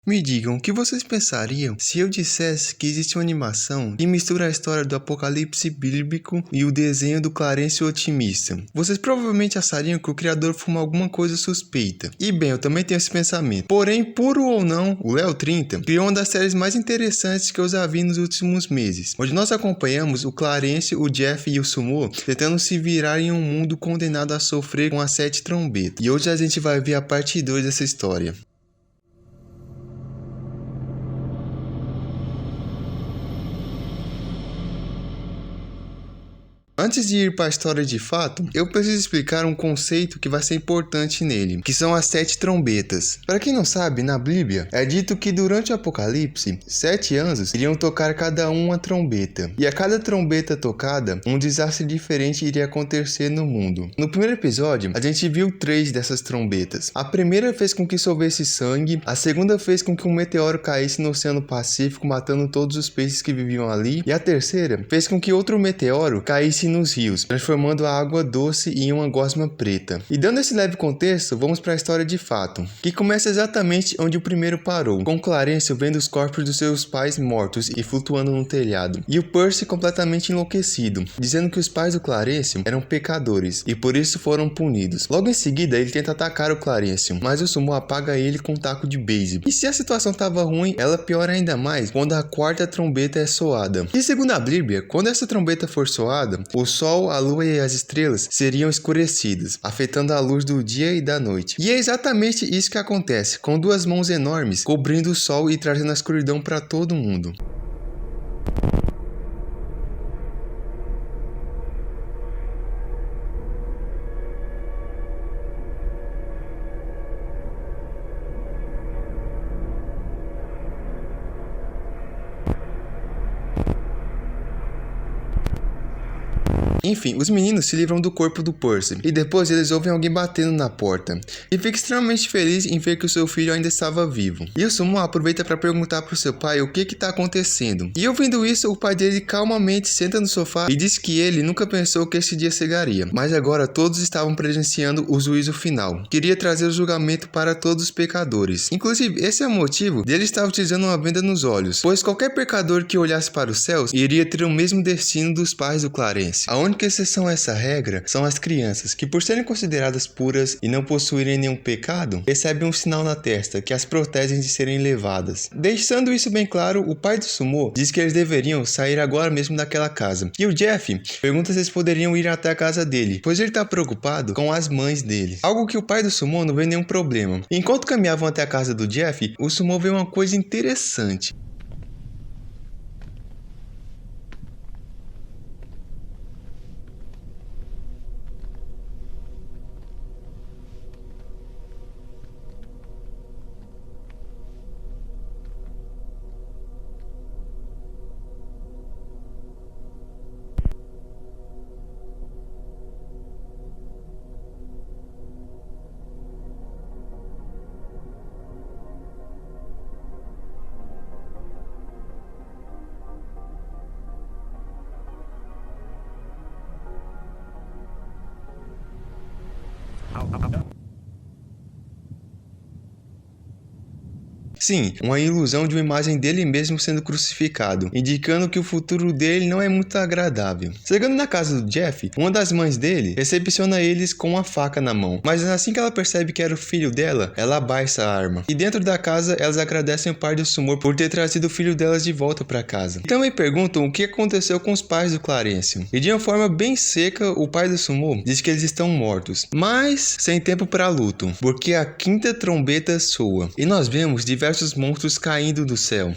Me digam, o que vocês pensariam se eu dissesse que existe uma animação que mistura a história do apocalipse bíblico e o desenho do Clarence o Otimista? Vocês provavelmente achariam que o criador fuma alguma coisa suspeita. E bem, eu também tenho esse pensamento. Porém, puro ou não, o Léo 30 criou uma das séries mais interessantes que eu já vi nos últimos meses, onde nós acompanhamos o Clarence, o Jeff e o Sumo tentando se virar em um mundo condenado a sofrer com as 7 trombetas. E hoje a gente vai ver a parte 2 dessa história. Antes de ir para a história de fato, eu preciso explicar um conceito que vai ser importante nele, que são as 7 trombetas. Para quem não sabe, na Bíblia é dito que durante o Apocalipse, 7 anjos iriam tocar cada um uma trombeta. E a cada trombeta tocada, um desastre diferente iria acontecer no mundo. No primeiro episódio, a gente viu 3 dessas trombetas. A primeira fez com que chovesse sangue, a segunda fez com que um meteoro caísse no Oceano Pacífico, matando todos os peixes que viviam ali, e a terceira fez com que outro meteoro caísse nos rios, transformando a água doce em uma gosma preta. E dando esse leve contexto, vamos para a história de fato, que começa exatamente onde o primeiro parou, com Clarence vendo os corpos dos seus pais mortos e flutuando no telhado, e o Percy completamente enlouquecido, dizendo que os pais do Clarence eram pecadores e por isso foram punidos. Logo em seguida, ele tenta atacar o Clarence, mas o Sumo apaga ele com um taco de beisebol. E se a situação estava ruim, ela piora ainda mais quando a 4ª trombeta é soada. E segundo a Bíblia, quando essa trombeta for soada, o sol, a lua e as estrelas seriam escurecidas, afetando a luz do dia e da noite. E é exatamente isso que acontece, com 2 mãos enormes cobrindo o sol e trazendo a escuridão para todo mundo. Enfim, os meninos se livram do corpo do Percy, e depois eles ouvem alguém batendo na porta, e fica extremamente feliz em ver que o seu filho ainda estava vivo. E o Sumo aproveita para perguntar para o seu pai o que está acontecendo. E ouvindo isso, o pai dele calmamente senta no sofá e diz que ele nunca pensou que esse dia chegaria, mas agora todos estavam presenciando o juízo final. Queria trazer o julgamento para todos os pecadores. Inclusive, esse é o motivo dele estar utilizando uma venda nos olhos, pois qualquer pecador que olhasse para os céus iria ter o mesmo destino dos pais do Clarence. A única exceção a essa regra são as crianças, que por serem consideradas puras e não possuírem nenhum pecado, recebem um sinal na testa que as protegem de serem levadas. Deixando isso bem claro, o pai do Sumo diz que eles deveriam sair agora mesmo daquela casa. E o Jeff pergunta se eles poderiam ir até a casa dele, pois ele está preocupado com as mães dele. Algo que o pai do Sumo não vê nenhum problema. Enquanto caminhavam até a casa do Jeff, o Sumo vê uma coisa interessante. Sim, uma ilusão de uma imagem dele mesmo sendo crucificado, indicando que o futuro dele não é muito agradável. Chegando na casa do Jeff, uma das mães dele recepciona eles com uma faca na mão, mas assim que ela percebe que era o filho dela, ela abaixa a arma. E dentro da casa, elas agradecem o pai do Sumo por ter trazido o filho delas de volta para casa. E também perguntam o que aconteceu com os pais do Clarence. E de uma forma bem seca, o pai do Sumo diz que eles estão mortos, mas sem tempo para luto, porque a 5ª trombeta soa. E nós vemos diversos monstros caindo do céu.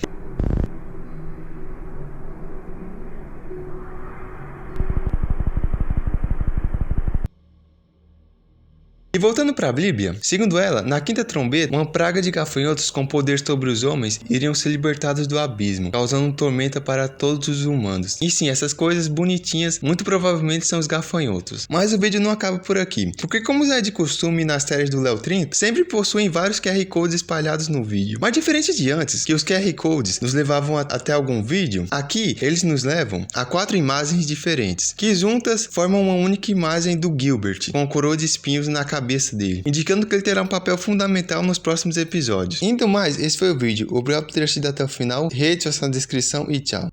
E voltando para a Bíblia, segundo ela, na 5ª trombeta, uma praga de gafanhotos com poder sobre os homens iriam ser libertados do abismo, causando tormenta para todos os humanos. E sim, essas coisas bonitinhas muito provavelmente são os gafanhotos. Mas o vídeo não acaba por aqui, porque como já é de costume nas séries do Léo 30, sempre possuem vários QR Codes espalhados no vídeo. Mas diferente de antes, que os QR Codes nos levavam até algum vídeo, aqui eles nos levam a 4 imagens diferentes, que juntas formam uma única imagem do Gilbert, com a coroa de espinhos na cabeça cabeça dele, indicando que ele terá um papel fundamental nos próximos episódios. Indo mais, esse foi o vídeo. Obrigado por ter assistido até o final. Redes na descrição e tchau.